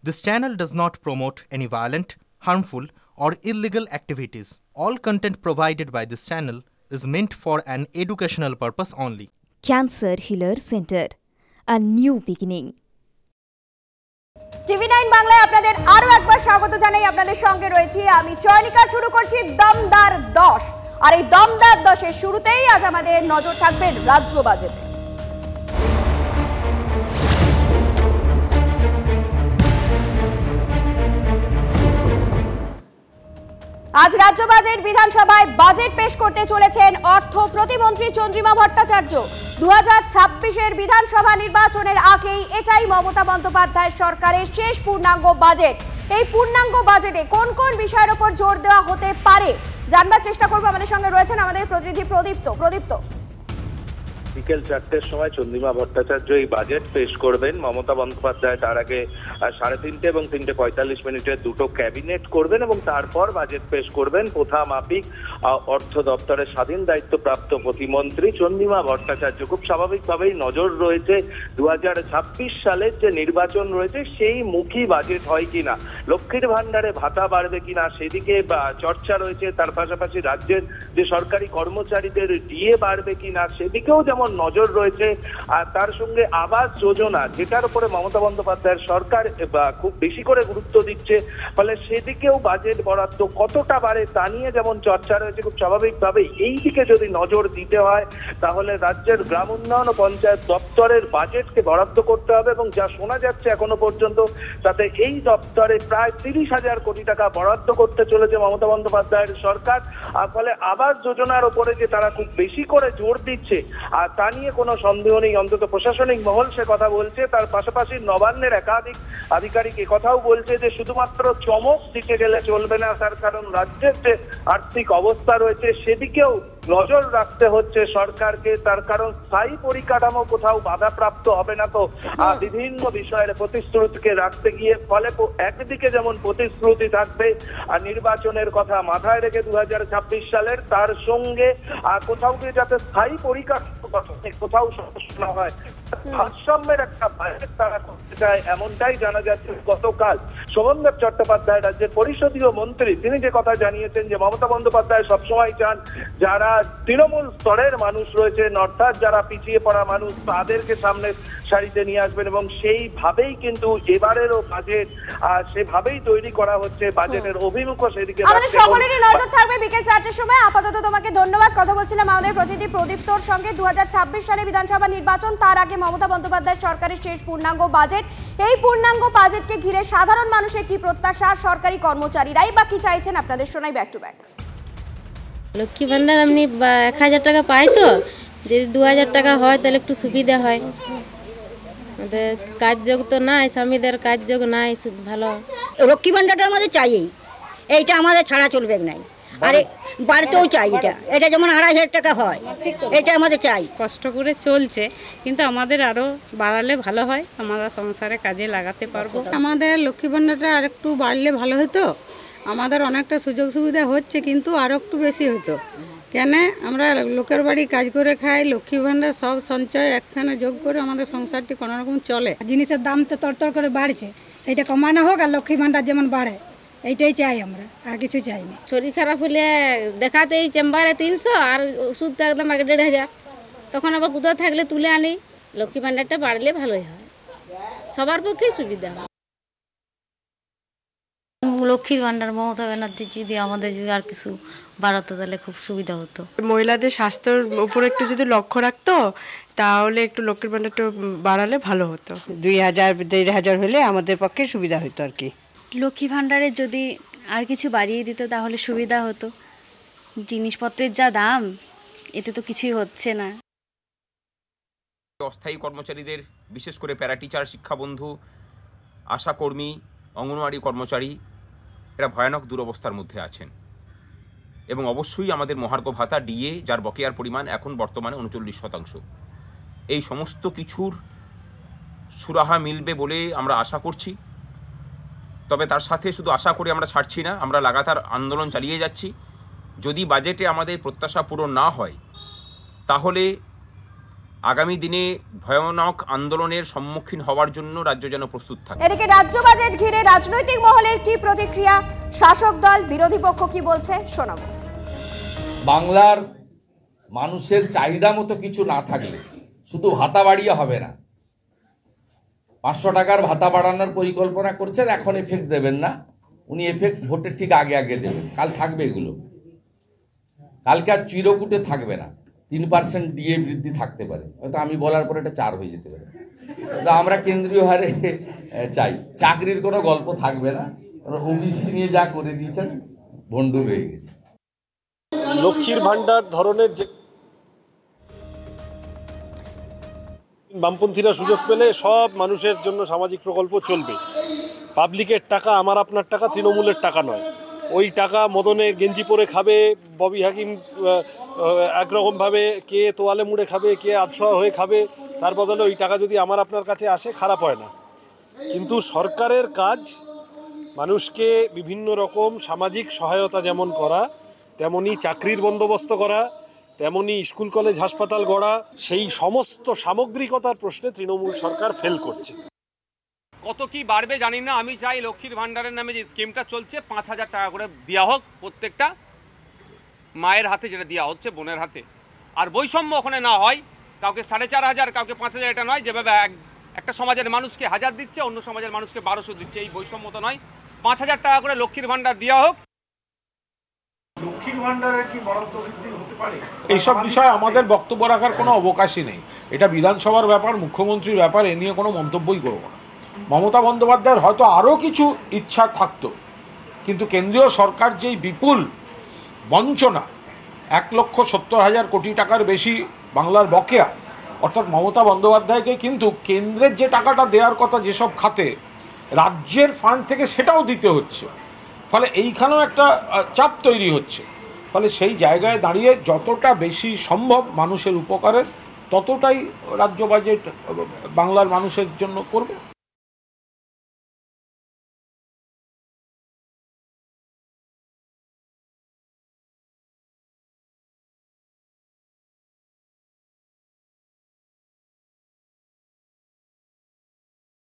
This channel does not promote any violent, harmful, or illegal activities. All content provided by this channel is meant for an educational purpose only. Cancer Healer Center, a new beginning. টিভি9 বাংলায় আপনাদের আরো একবার স্বাগত জানাই। আপনাদের সঙ্গে রয়েছি আমি চয়নিকা। শুরু করছি দমদার 10। আর এই দমদার 10 এর শুরুতেই আজ আমাদের নজর থাকবে রাজ্য বাজেটে। আজ রাজ্য বাজেট বিধানসভায় বাজেট পেশ করতে চলেছেন অর্থ প্রতিমন্ত্রী চন্দ্রিমা ভট্টাচার্য। 2026-এর বিধানসভা নির্বাচনের আগেই এটাই মমতা বন্দ্যোপাধ্যায়ের সরকারের শেষ পূর্ণাঙ্গ বাজেট। এই পূর্ণাঙ্গ বাজেটে কোন কোন বিষয়ের উপর জোর দেওয়া হতে পারে জানবার চেষ্টা করব। আমাদের সঙ্গে রয়েছেন আমাদের প্রতিনিধি প্রদীপ্ত। বিকেল 4টের সময় চন্দ্রিমা ভট্টাচার্য এই বাজেট পেশ করবেন। মমতা বন্দ্যোপাধ্যায় তার আগে 3:30 এবং 3:45 মিনিটের দুটো ক্যাবিনেট করবেন এবং তারপর বাজেট পেশ করবেন। প্রথা মাফিক অর্থ দপ্তরের স্বাধীন দায়িত্বপ্রাপ্ত প্রতিমন্ত্রী চন্দ্রিমা ভট্টাচার্য। খুব স্বাভাবিকভাবেই নজর রয়েছে 2026 সালের যে নির্বাচন রয়েছে সেই মুখী বাজেট হয় কিনা, লক্ষ্মীর ভান্ডারে ভাতা বাড়বে কিনা সেদিকে চর্চা রয়েছে। তার পাশাপাশি রাজ্যের যে সরকারি কর্মচারীদের ডিএ বাড়বে কিনা সেদিকেও যেমন নজর রয়েছে। আর তার সঙ্গে আবাস যোজনা, যেটার উপরে মমতা বন্দ্যোপাধ্যায়ের সরকার খুব বেশি করে গুরুত্ব দিচ্ছে, ফলে সেদিকেও বাজেট বরাদ্দ কতটা বাড়ে তা নিয়ে যেমন চর্চা রয়েছে। খুব স্বাভাবিকভাবে এই দিকে যদি নজর দিতে হয় তাহলে রাজ্যের গ্রাম উন্নয়ন ও পঞ্চায়েত দপ্তরের বাজেটকে বরাদ্দ করতে হবে এবং যা শোনা যাচ্ছে এখনো পর্যন্ত তাতে এই দপ্তরে প্রায় 30,000 কোটি টাকা বরাদ্দ করতে চলেছে মমতা বন্দ্যোপাধ্যায়ের সরকার। আর ফলে আবাস যোজনার উপরে যে তারা খুব বেশি করে জোর দিচ্ছে আর তা নিয়ে কোনো সন্দেহ নেই, অন্তত প্রশাসনিক মহল সে কথা বলছে। তার পাশাপাশি নবান্নের একাধিক আধিকারিক কথাও বলছে যে শুধুমাত্র চমক দিতে গেলে চলবে না, তার কারণ রাজ্যের যে আর্থিক অবস্থা রয়েছে সেদিকেও নজর রাখতে হচ্ছে সরকারকে। তার কারণ স্থায়ী পরিকাঠামো কোথাও বাধাপ্রাপ্ত হবে না তো বিভিন্ন বিষয়ের প্রতিশ্রুতিকে রাখতে গিয়ে, ফলে একদিকে যেমন প্রতিশ্রুতি থাকবে আর নির্বাচনের কথা মাথায় রেখে 2026 সালের, তার সঙ্গে কোথাও গিয়ে যাতে স্থায়ী পরিকাঠামো কোথাও সমস্যা না হয়, ভারসাম্যের একটা বাজেট তারা করতে চায় এমনটাই জানা যাচ্ছে। গতকাল শোভনদেব চট্টোপাধ্যায় রাজ্যের পরিষদীয় মন্ত্রী তিনি যে কথা জানিয়েছেন যে মমতা বন্দ্যোপাধ্যায় সবসময় চান যারা তৃণমূল স্তরের মানুষ রয়েছেন, অর্থাৎ যারা পিছিয়ে পড়া মানুষ, তাদেরকে সামনে সারিতে নিয়ে আসবেন এবং সেইভাবেই কিন্তু এবারেরও বাজেট সেভাবেই তৈরি করা হচ্ছে। বাজেটের অভিমুখও সেদিকে আমাদের সকলেরই নজর থাকবে বিকেল 4টের সময়। আপাতত তোমাকে ধন্যবাদ। কথা বলছিলাম আমাদের প্রতিনিধি প্রদীপ্তর সঙ্গে। 2026 সালে বিধানসভা নির্বাচন, তার আগে মমতা বন্দ্যোপাধ্যায়ের সরকারের শেষ পূর্ণাঙ্গ বাজেট। এই পূর্ণাঙ্গ বাজেটকে ঘিরে সাধারণ মানুষের কি প্রত্যাশা, সরকারি কর্মচারীরাই বা কি চাইছেন আপনাদের শোনাই back to back. Lakshmi Bhandar আপনি 1000 টাকা পাই, তো যদি 2000 টাকা হয় তাহলে একটু সুবিধা হয়। আমাদের কাজযোগ তো নাই, স্বামীদের কাজযোগ নাই ভালো। লক্ষ্মী ভান্ডারটা আমাদের চাই, এইটা আমাদের ছাড়া চলবে না। আরে বাড়িতেও চাই, এটা যেমন 2500 টাকা হয়, এটা আমাদের চাই। কষ্ট করে চলছে, কিন্তু আমাদের আরও বাড়ালে ভালো হয়, আমরা সংসারে কাজে লাগাতে পারবো। আমাদের লক্ষ্মী ভান্ডারটা আর একটু বাড়লে ভালো হতো। আমাদের অনেকটা সুযোগ সুবিধা হচ্ছে, কিন্তু আরও একটু বেশি হতো। কেন আমরা লোকের বাড়ি কাজ করে খাই, লক্ষ্মী ভান্ডার সব সঞ্চয় একখানে যোগ করে আমাদের সংসারটি কোনোরকম চলে। জিনিসের দাম তো তরতর করে বাড়ছে, সেইটা কমানো হোক আর লক্ষ্মী ভান্ডার যেমন বাড়ে, এইটাই চাই আমরা, আর কিছু চাই না। শরীর খারাপ হলে দেখাতে এই চেম্বারে 300 আর ওষুধ তো একদম আগে 1500, তখন আবার কোথাও থাকলে তুলে আনি। লক্ষ্মী ভান্ডারটা বাড়লে ভালোই হয়, সবার পক্ষেই সুবিধা হয়। লক্ষ্মীর ভান্ডার মমতা ব্যানার্জি যদি আমাদের আর কিছু বাড়াতো তাহলে খুব সুবিধা হতো। মহিলাদের স্বাস্থ্যের উপর একটু যদি লক্ষ্য রাখতো তাহলে একটু লক্ষ্মীর ভান্ডারটা বাড়ালে ভালো হতো। 2000-1500 হলে আমাদের পক্ষে সুবিধা হতো আর কি। লক্ষ্মী ভান্ডারে যদি আর কিছু বাড়িয়ে দিত তাহলে সুবিধা হতো। জিনিসপত্রের যা দাম, এতে তো কিছুই হচ্ছে না। অস্থায়ী কর্মচারীদের, বিশেষ করে প্যারা টিচার, শিক্ষাবন্ধু, আশাকর্মী, অঙ্গনওয়াড়ি কর্মচারী, এরা ভয়ানক দুরবস্থার মধ্যে আছেন এবং অবশ্যই আমাদের মহার্ঘ ভাতা ডিএ, যার বকেয়ার পরিমাণ এখন বর্তমানে 39%। এই সমস্ত কিছুর সুরাহা মিলবে বলে আমরা আশা করছি। তবে তার সাথে শুধু আশা করে আমরা ছাড়ছি না, আমরা লাগাতার আন্দোলন চালিয়ে যাচ্ছি। যদি বাজেটে আমাদের প্রত্যাশা পূরণ না হয় তাহলে আগামী দিনে ভয়ানক আন্দোলনের সম্মুখীন হওয়ার জন্য রাজ্য যেন প্রস্তুত থাকে। এদিকে রাজ্য বাজেট ঘিরে রাজনৈতিক মহলের কি প্রতিক্রিয়া, শাসক দল বিরোধী পক্ষ কি বলছে শোনাবো। বাংলার মানুষের চাহিদা মতো কিছু না থাকলে শুধু ভাতা বাড়িয়ে হবে না। 500 টাকার ভাতা বাড়ানোর পরিকল্পনা করছেন, এখন এফেক্ট দেবেন না, উনি এফেক্ট ভোটের ঠিক আগে আগে দেবেন। কাল থাকবে এগুলো, কালকে আর চিরকুটে থাকবে না। 3% ডিএ বৃদ্ধি থাকতে পারে, হয়তো আমি বলার পরে এটা 4 হয়ে যেতে পারে। তো আমরা কেন্দ্রীয় হারে চাই, চাকরির কোনো গল্প থাকবে না, কারণ ওবিসি নিয়ে যা করে দিয়েছেন ভণ্ডু হয়ে গেছে। লক্ষ্মীর ভান্ডার ধরনের যে বামপন্থীরা সুযোগ পেলে সব মানুষের জন্য সামাজিক প্রকল্প চলবে। পাবলিকের টাকা, আমার আপনার টাকা, তৃণমূলের টাকা নয়। ওই টাকা মদনে গেঞ্জি পরে খাবে, ববি হাকিম একরকমভাবে কে তোয়ালে মুড়ে খাবে, কে আধশোয়া হয়ে খাবে, তার বদলে ওই টাকা যদি আমার আপনার কাছে আসে খারাপ হয় না। কিন্তু সরকারের কাজ মানুষকে বিভিন্ন রকম সামাজিক সহায়তা যেমন করা, তেমনি চাকরির বন্দোবস্ত করা, তেমনি স্কুল কলেজ হাসপাতাল গড়া, সেই সমস্ত সামগ্রিকতার প্রশ্নে তৃণমূল সরকার ফেল করছে। কত কি বাড়বে জানি না, আমি চাই লক্ষ্মীর ভান্ডারের নামে যে স্কিমটা চলছে 5000 টাকা করে দেওয়া হোক প্রত্যেকটা মায়ের হাতে, যেটা দেওয়া হচ্ছে বোনের হাতে। আর বৈষম্য ওখানে না হয়, কাউকে 4500, কাউকে 5000, এটা নয়। যেভাবে একটা সমাজের মানুষকে 1000 দিচ্ছে, অন্য সমাজের মানুষকে 1200 দিচ্ছে, এই বৈষম্য তো নয়। 5000 টাকা করে লক্ষ্মীর ভান্ডার দেওয়া হোক। লক্ষ্মীর ভান্ডারের কি বরাদ্দ বৃদ্ধি হতে পারে? এইসব বিষয়ে আমাদের বক্তব্য রাখার কোনো অবকাশই নেই। এটা বিধানসভার ব্যাপার, মুখ্যমন্ত্রীর ব্যাপার, এ নিয়ে কোনো মন্তব্যই করব না। মমতা বন্দ্যোপাধ্যায়ের হয়তো আরও কিছু ইচ্ছা থাকতো, কিন্তু কেন্দ্রীয় সরকার যেই বিপুল বঞ্চনা, 1,70,000 কোটি টাকার বেশি বাংলার বকেয়া, অর্থাৎ মমতা বন্দ্যোপাধ্যায়কে কিন্তু কেন্দ্রের যে টাকাটা দেওয়ার কথা যেসব খাতে, রাজ্যের ফান্ড থেকে সেটাও দিতে হচ্ছে। ফলে এইখানেও একটা চাপ তৈরি হচ্ছে। ফলে সেই জায়গায় দাঁড়িয়ে যতটা বেশি সম্ভব মানুষের উপকারের, ততটাই রাজ্য বাজেট বাংলার মানুষের জন্য করবে।